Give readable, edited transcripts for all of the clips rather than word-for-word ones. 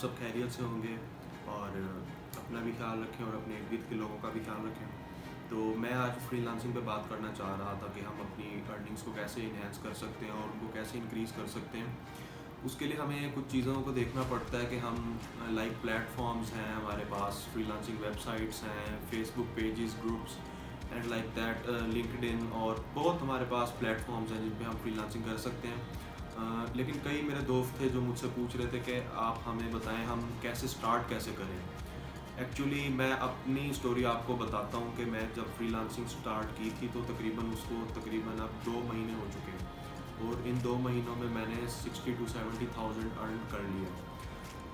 सब खैरियत से होंगे और अपना भी ख्याल रखें और अपने इर्द गिर्द के लोगों का भी ख्याल रखें। तो मैं आज फ्रीलांसिंग पे बात करना चाह रहा था कि हम अपनी अर्निंग्स को कैसे इन्हेंस कर सकते हैं और उनको कैसे इंक्रीज़ कर सकते हैं। उसके लिए हमें कुछ चीज़ों को देखना पड़ता है कि हम लाइक प्लेटफॉर्म्स हैं हमारे पास, फ्रीलांसिंग वेबसाइट्स हैं, Facebook pages, groups and like that, LinkedIn, और बहुत हमारे पास प्लेटफॉर्म्स हैं जिन पे हम फ्रीलांसिंग कर सकते हैं। लेकिन कई मेरे दोस्त थे जो मुझसे पूछ रहे थे कि आप हमें बताएं हम कैसे स्टार्ट कैसे करें। एक्चुअली मैं अपनी स्टोरी आपको बताता हूँ कि मैं जब फ्रीलांसिंग स्टार्ट की थी तो तकरीबन अब 2 महीने हो चुके हैं और इन 2 महीनों में मैंने 60 टू 70,000 अर्न कर लिया।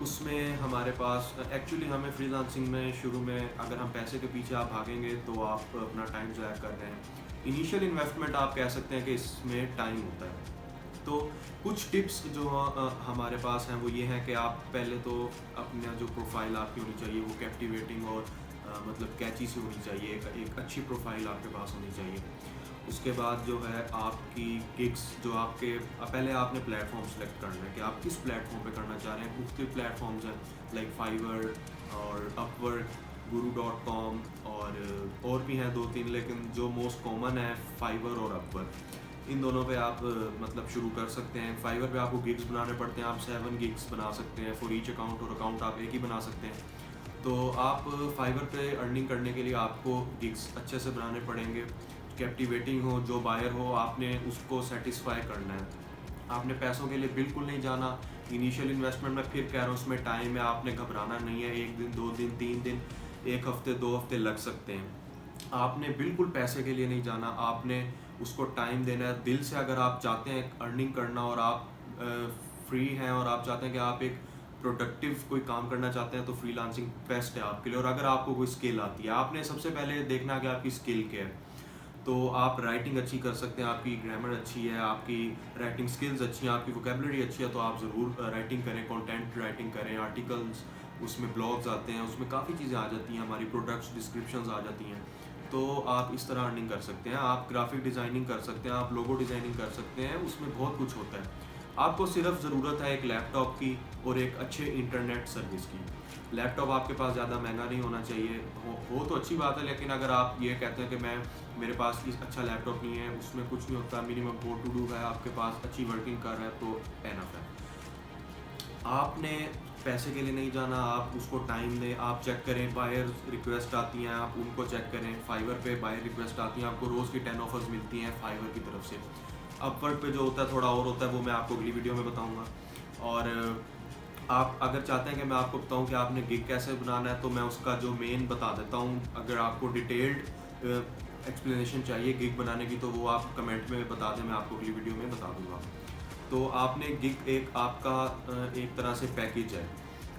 उसमें हमारे पास एक्चुअली हमें फ्रीलांसिंग में शुरू में अगर हम पैसे के पीछे आप भागेंगे तो आप अपना टाइम ज़ाया कर रहे हैं। इनिशियल इन्वेस्टमेंट आप कह सकते हैं कि इसमें टाइम होता है। तो कुछ टिप्स जो हमारे पास हैं वो ये हैं कि आप पहले तो अपना जो प्रोफाइल आपकी होनी चाहिए वो कैप्टिवेटिंग और मतलब कैची सी होनी चाहिए, एक अच्छी प्रोफाइल आपके पास होनी चाहिए। उसके बाद जो है आपकी गिग्स जो आपके पहले आपने प्लेटफॉर्म सेलेक्ट करना है कि आप किस प्लेटफॉर्म पे करना चाह रहे हैं। मुख्तलिफ प्लेटफॉर्म्स हैं लाइक फाइवर और अपवर्क, guru.com और भी हैं 2-3, लेकिन जो मोस्ट कॉमन है फाइवर और अपवर्क। इन दोनों पे आप मतलब शुरू कर सकते हैं। फाइवर पे आपको गिग्स बनाने पड़ते हैं, आप 7 गिग्स बना सकते हैं फॉर ईच अकाउंट, और अकाउंट आप एक ही बना सकते हैं। तो आप फाइवर पे अर्निंग करने के लिए आपको गिग्स अच्छे से बनाने पड़ेंगे, कैप्टिवेटिंग हो, जो बायर हो आपने उसको सेटिस्फाई करना है। आपने पैसों के लिए बिल्कुल नहीं जाना। इनिशियल इन्वेस्टमेंट में फिर कह रहा हूँ उसमें टाइम है, आपने घबराना नहीं है। 1 दिन, 2 दिन, 3 दिन, 1 हफ्ते, 2 हफ्ते लग सकते हैं। आपने बिल्कुल पैसे के लिए नहीं जाना, आपने उसको टाइम देना है। दिल से अगर आप चाहते हैं अर्निंग करना और आप फ्री हैं और आप चाहते हैं कि आप एक प्रोडक्टिव कोई काम करना चाहते हैं तो फ्रीलांसिंग बेस्ट है आपके लिए। और अगर आपको कोई स्किल आती है, आपने सबसे पहले देखना है कि आपकी स्किल क्या है। तो आप राइटिंग अच्छी कर सकते हैं, आपकी ग्रामर अच्छी है, आपकी राइटिंग स्किल्स अच्छी हैं, आपकी वोकेबलरी अच्छी है, तो आप ज़रूर राइटिंग करें, कंटेंट राइटिंग करें, आर्टिकल्स, उसमें ब्लॉग्स आते हैं, उसमें काफ़ी चीज़ें आ जाती हैं, हमारी प्रोडक्ट्स डिस्क्रिप्शंस आ जाती हैं। तो आप इस तरह अर्निंग कर सकते हैं। आप ग्राफिक डिज़ाइनिंग कर सकते हैं, आप लोगो डिज़ाइनिंग कर सकते हैं, उसमें बहुत कुछ होता है। आपको सिर्फ ज़रूरत है एक लैपटॉप की और एक अच्छे इंटरनेट सर्विस की। लैपटॉप आपके पास ज़्यादा महंगा नहीं होना चाहिए, हो तो अच्छी बात है, लेकिन अगर आप ये कहते हैं कि मैं मेरे पास इस अच्छा लैपटॉप नहीं है, उसमें कुछ नहीं होता, मिनिमम वो टू डू है, आपके पास अच्छी वर्किंग कर रहा है, तो एनफ है। आपने पैसे के लिए नहीं जाना, आप उसको टाइम दें। आप चेक करें, बायर रिक्वेस्ट आती हैं, आप उनको चेक करें। फाइवर पे बायर रिक्वेस्ट आती हैं, आपको रोज़ की 10 ऑफर्स मिलती हैं फाइवर की तरफ से। अपवर्क पे जो होता है थोड़ा और होता है, वो मैं आपको अगली वीडियो में बताऊंगा। और आप अगर चाहते हैं कि मैं आपको बताऊं कि आपने गिग कैसे बनाना है, तो मैं उसका जो मेन बता देता हूं। अगर आपको डिटेल्ड एक्सप्लेनेशन चाहिए गिग बनाने की तो वो आप कमेंट में बता दें, मैं आपको अगली वीडियो में बता दूंगा। तो आपने गिग एक आपका एक तरह से पैकेज है।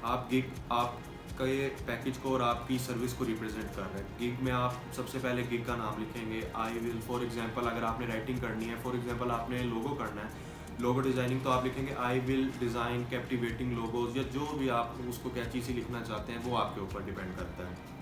आप गिग आपके पैकेज को और आपकी सर्विस को रिप्रेजेंट कर रहे हैं। गिग में आप सबसे पहले गिग का नाम लिखेंगे, आई विल, फॉर एग्जांपल अगर आपने राइटिंग करनी है, फॉर एग्जांपल आपने लोगो करना है, लोगो डिज़ाइनिंग, तो आप लिखेंगे I will design captivating logos, या जो भी आप उसको कैची सी लिखना चाहते हैं वो आपके ऊपर डिपेंड करता है।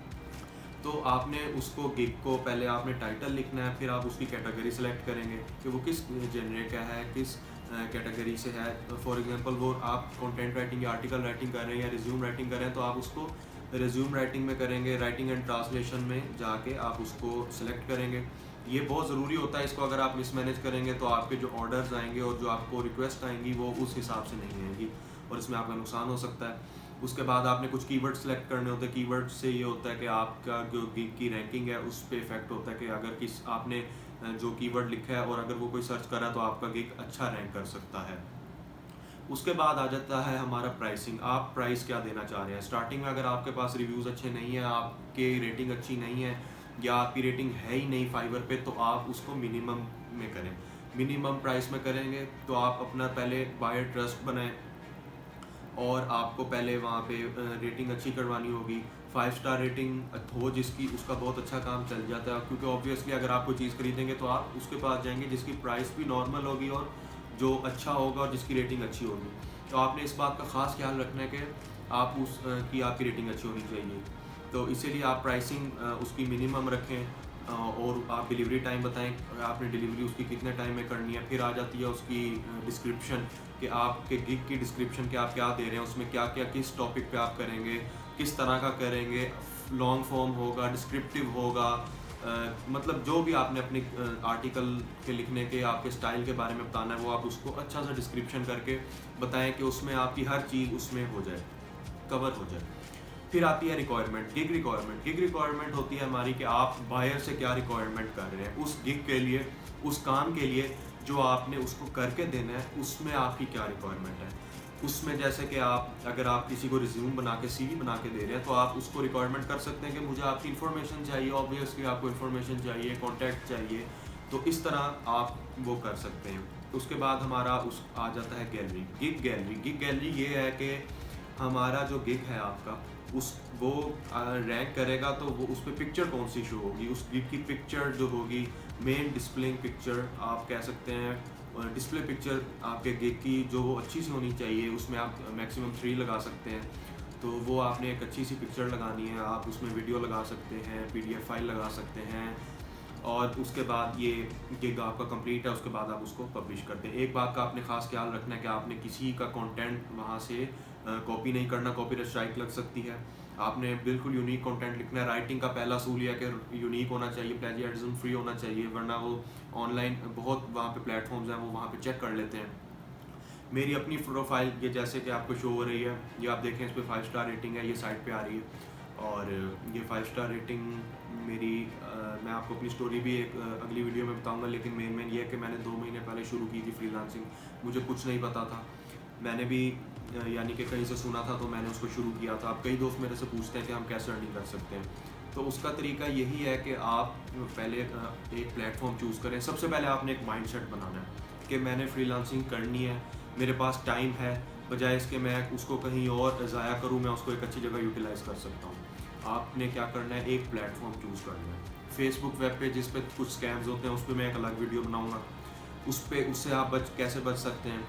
तो आपने उसको गिग को पहले आपने टाइटल लिखना है, फिर आप उसकी कैटेगरी सेलेक्ट करेंगे कि वो किस जेनरे का है, किस कैटेगरी से है। फॉर एग्जांपल वो आप कंटेंट राइटिंग या आर्टिकल राइटिंग कर रहे हैं या रिज्यूम राइटिंग कर रहे हैं, तो आप उसको रिज्यूम राइटिंग में करेंगे। राइटिंग एंड ट्रांसलेशन में जाके आप उसको सेलेक्ट करेंगे। ये बहुत ज़रूरी होता है, इसको अगर आप मिसमैनेज करेंगे तो आपके जो ऑर्डर्स आएंगे और जो आपको रिक्वेस्ट आएंगी वो उस हिसाब से नहीं आएंगी और इसमें आपका नुकसान हो सकता है। उसके बाद आपने कुछ कीवर्ड सेलेक्ट करने होते हैं। कीवर्ड से ये होता है कि आपका जो गिग की रैंकिंग है उस पर इफेक्ट होता है कि अगर किस आपने जो कीवर्ड लिखा है और अगर वो कोई सर्च कर रहा है तो आपका गिग अच्छा रैंक कर सकता है। उसके बाद आ जाता है हमारा प्राइसिंग। आप प्राइस क्या देना चाह रहे हैं। स्टार्टिंग में अगर आपके पास रिव्यूज़ अच्छे नहीं हैं, आपके रेटिंग अच्छी नहीं है या आपकी रेटिंग है ही नहीं फाइवर पे, तो आप उसको मिनिमम में करें। मिनिमम प्राइस में करेंगे तो आप अपना पहले बायर ट्रस्ट बनाएं और आपको पहले वहाँ पे रेटिंग अच्छी करवानी होगी। 5 स्टार रेटिंग हो जिसकी, उसका बहुत अच्छा काम चल जाता है, क्योंकि ऑब्वियसली अगर आप कोई चीज़ खरीदेंगे तो आप उसके पास जाएंगे जिसकी प्राइस भी नॉर्मल होगी और जो अच्छा होगा और जिसकी रेटिंग अच्छी होगी। तो आपने इस बात का ख़ास ख्याल रखना है कि आप उस की आपकी रेटिंग अच्छी होनी चाहिए। तो इसीलिए आप प्राइसिंग उसकी मिनिमम रखें। और आप डिलीवरी टाइम बताएं, आपने डिलीवरी उसकी कितने टाइम में करनी है। फिर आ जाती है उसकी डिस्क्रिप्शन, कि आपके गिग की डिस्क्रिप्शन कि आप क्या दे रहे हैं, उसमें क्या क्या किस टॉपिक पे आप करेंगे, किस तरह का करेंगे, लॉन्ग फॉर्म होगा, डिस्क्रिप्टिव होगा, मतलब जो भी आपने अपने आर्टिकल के लिखने के आपके स्टाइल के बारे में बताना है, वो आप उसको अच्छा सा डिस्क्रिप्शन करके बताएं कि उसमें आपकी हर चीज़ उसमें हो जाए, कवर हो जाए। फिर आती है requirement, gig requirement. Gig requirement होती है हमारी कि आप बायर से क्या रिक्वायरमेंट कर रहे हैं उस गिग के लिए, उस काम के लिए जो आपने उसको करके देना है, उसमें आपकी क्या रिक्वायरमेंट है। उसमें जैसे कि आप अगर आप किसी को रिज्यूम बना के सीवी बना के दे रहे हैं, तो आप उसको रिक्वायरमेंट कर सकते हैं कि मुझे आपकी इन्फॉर्मेशन चाहिए, ऑब्वियसली आपको इन्फॉर्मेशन चाहिए, कॉन्टैक्ट चाहिए, तो इस तरह आप वो कर सकते हैं। उसके बाद हमारा उस आ जाता है gallery, gig gallery. Gig gallery ये है कि हमारा जो गिग है आपका, उस वो रैंक करेगा तो वो उस पर पिक्चर कौन सी शो होगी, उस गिग की पिक्चर जो होगी, मेन डिस्प्लेइंग पिक्चर आप कह सकते हैं, डिस्प्ले पिक्चर आपके गिग की जो वो अच्छी सी होनी चाहिए, उसमें आप मैक्सिमम 3 लगा सकते हैं। तो वो आपने एक अच्छी सी पिक्चर लगानी है, आप उसमें वीडियो लगा सकते हैं, पीडीएफ फाइल लगा सकते हैं, और उसके बाद ये गिग आपका कंप्लीट है। उसके बाद आप उसको पब्लिश करते हैं। एक बात का आपने खास ख्याल रखना है कि आपने किसी का कंटेंट वहाँ से कॉपी नहीं करना, कॉपीराइट स्ट्राइक लग सकती है। आपने बिल्कुल यूनिक कंटेंट लिखना है। राइटिंग का पहला असूल यह है कि यूनिक होना चाहिए, प्लेजियरिज्म फ्री होना चाहिए, वरना वो ऑनलाइन बहुत वहाँ पे प्लेटफॉर्म्स हैं, वो वहाँ पे चेक कर लेते हैं। मेरी अपनी प्रोफाइल ये जैसे कि आपको शो हो रही है, ये आप देखें, इस पर 5 स्टार रेटिंग है, ये साइट पे आ रही है, और ये 5 स्टार रेटिंग मेरी मैं आपको अपनी स्टोरी भी एक अगली वीडियो में बताऊंगा। लेकिन मेन ये है कि मैंने 2 महीने पहले शुरू की थी फ्रीलांसिंग, मुझे कुछ नहीं पता था, मैंने भी यानी कि कहीं से सुना था तो मैंने उसको शुरू किया था। अब कई दोस्त मेरे से पूछते हैं कि हम कैसे अर्निंग कर सकते हैं, तो उसका तरीका यही है कि आप पहले एक प्लेटफॉर्म चूज़ करें। सबसे पहले आपने एक माइंडसेट बनाना है कि मैंने फ्रीलांसिंग करनी है, मेरे पास टाइम है, बजाय इसके मैं उसको कहीं और ज़ाया करूँ, मैं उसको एक अच्छी जगह यूटिलाइज़ कर सकता हूँ। आपने क्या करना है, एक प्लेटफॉर्म चूज़ करना है। फेसबुक वेब पे जिस पे कुछ स्कैम्स होते हैं, उस पर मैं एक अलग वीडियो बनाऊँगा, उससे आप कैसे बच सकते हैं।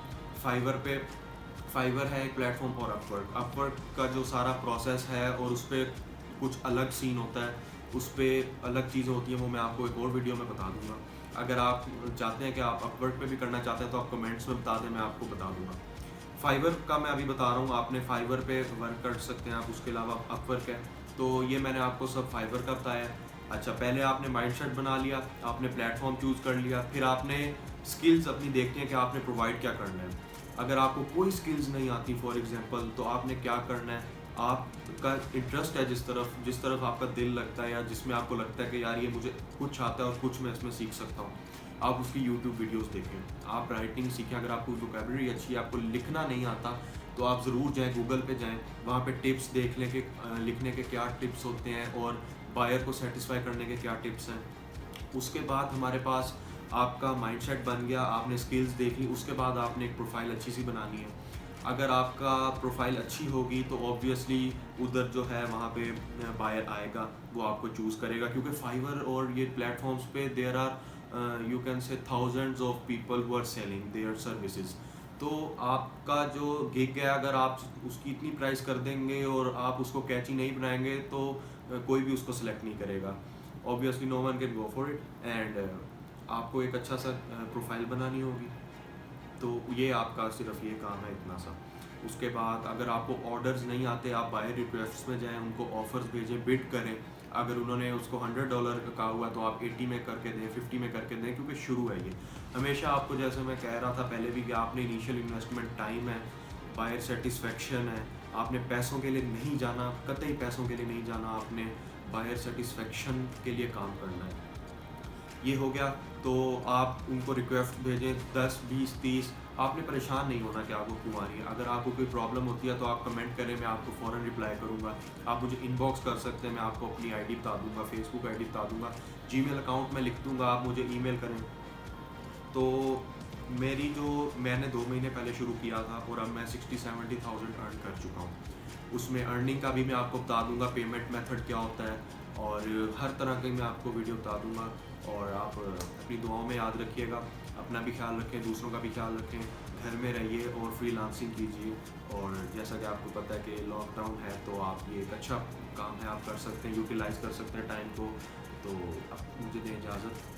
फाइवर है एक प्लेटफॉर्म, और अपवर्क का जो सारा प्रोसेस है और उस पर कुछ अलग सीन होता है, उस पर अलग चीज़ें होती हैं, वो मैं आपको एक और वीडियो में बता दूंगा। अगर आप चाहते हैं कि आप अपवर्क पे भी करना चाहते हैं तो आप कमेंट्स में बता दें, मैं आपको बता दूंगा। फाइवर का मैं अभी बता रहा हूँ, आपने फाइवर पे वर्क कर सकते हैं आप, उसके अलावा अपवर्क है, तो ये मैंने आपको सब फाइवर का बताया। अच्छा, पहले आपने माइंडसेट बना लिया, आपने प्लेटफॉर्म चूज़ कर लिया, फिर आपने स्किल्स अपनी देखनी है कि आपने प्रोवाइड क्या करना है। अगर आपको कोई स्किल्स नहीं आती फॉर एग्जांपल, तो आपने क्या करना है, आपका इंटरेस्ट है जिस तरफ आपका दिल लगता है, या जिसमें आपको लगता है कि यार ये मुझे कुछ आता है और कुछ मैं इसमें सीख सकता हूँ, आप उसकी यूट्यूब वीडियोस देखें, आप राइटिंग सीखें। अगर आपको वोकैबुलरी अच्छी है, आपको लिखना नहीं आता, तो आप ज़रूर जाएँ, गूगल पे जाएँ, वहाँ पे टिप्स देख लें कि लिखने के क्या टिप्स होते हैं और बायर को सेटिस्फाई करने के क्या टिप्स हैं। उसके बाद हमारे पास आपका माइंडसेट बन गया, आपने स्किल्स देख ली, उसके बाद आपने एक प्रोफाइल अच्छी सी बनानी है। अगर आपका प्रोफाइल अच्छी होगी तो ऑब्वियसली उधर जो है वहाँ पे बायर आएगा, वो आपको चूज़ करेगा, क्योंकि फाइवर और ये प्लेटफॉर्म्स पे there are you can say thousands of people who are selling their services. तो आपका जो गिग है, अगर आप उसकी इतनी प्राइस कर देंगे और आप उसको कैची नहीं बनाएंगे, तो कोई भी उसको सिलेक्ट नहीं करेगा। Obviously no one can go for it, and आपको एक अच्छा सा प्रोफाइल बनानी होगी। तो ये आपका सिर्फ ये काम है, इतना सा। उसके बाद अगर आपको ऑर्डर्स नहीं आते, आप बायर रिक्वेस्ट में जाएं, उनको ऑफर्स भेजें, बिड करें। अगर उन्होंने उसको $100 का हुआ तो आप 80 में करके दें, 50 में करके दें, क्योंकि शुरू है ये। हमेशा आपको, जैसे मैं कह रहा था पहले भी, कि आपने इनिशियल इन्वेस्टमेंट टाइम है, बायर सेटिस्फेक्शन है, आपने पैसों के लिए नहीं जाना, कतई पैसों के लिए नहीं जाना, आपने बायर सेटिस्फेक्शन के लिए काम करना है। ये हो गया, तो आप उनको रिक्वेस्ट भेजें 10, 20, 30। आपने परेशान नहीं होना कि आपको क्यों आ रही है। अगर आपको कोई प्रॉब्लम होती है तो आप कमेंट करें, मैं आपको फ़ौरन रिप्लाई करूँगा। आप मुझे इनबॉक्स कर सकते हैं, मैं आपको अपनी आईडी बता दूँगा, फेसबुक आईडी बता दूँगा, जीमेल अकाउंट मैं लिख दूँगा, आप मुझे ईमेल करें। तो मेरी जो मैंने 2 महीने पहले शुरू किया था, और अब मैं 60-70,000 अर्न कर चुका हूँ। उसमें अर्निंग का भी मैं आपको बता दूँगा, पेमेंट मेथड क्या होता है, और हर तरह की मैं आपको वीडियो बता दूँगा। और आप अपनी दुआओं में याद रखिएगा, अपना भी ख्याल रखें, दूसरों का भी ख्याल रखें, घर में रहिए और फ्रीलांसिंग कीजिए। और जैसा कि आपको पता है कि लॉकडाउन है, तो आप ये एक अच्छा काम है, आप कर सकते हैं, यूटिलाइज़ कर सकते हैं टाइम को। तो अब मुझे दें इजाज़त।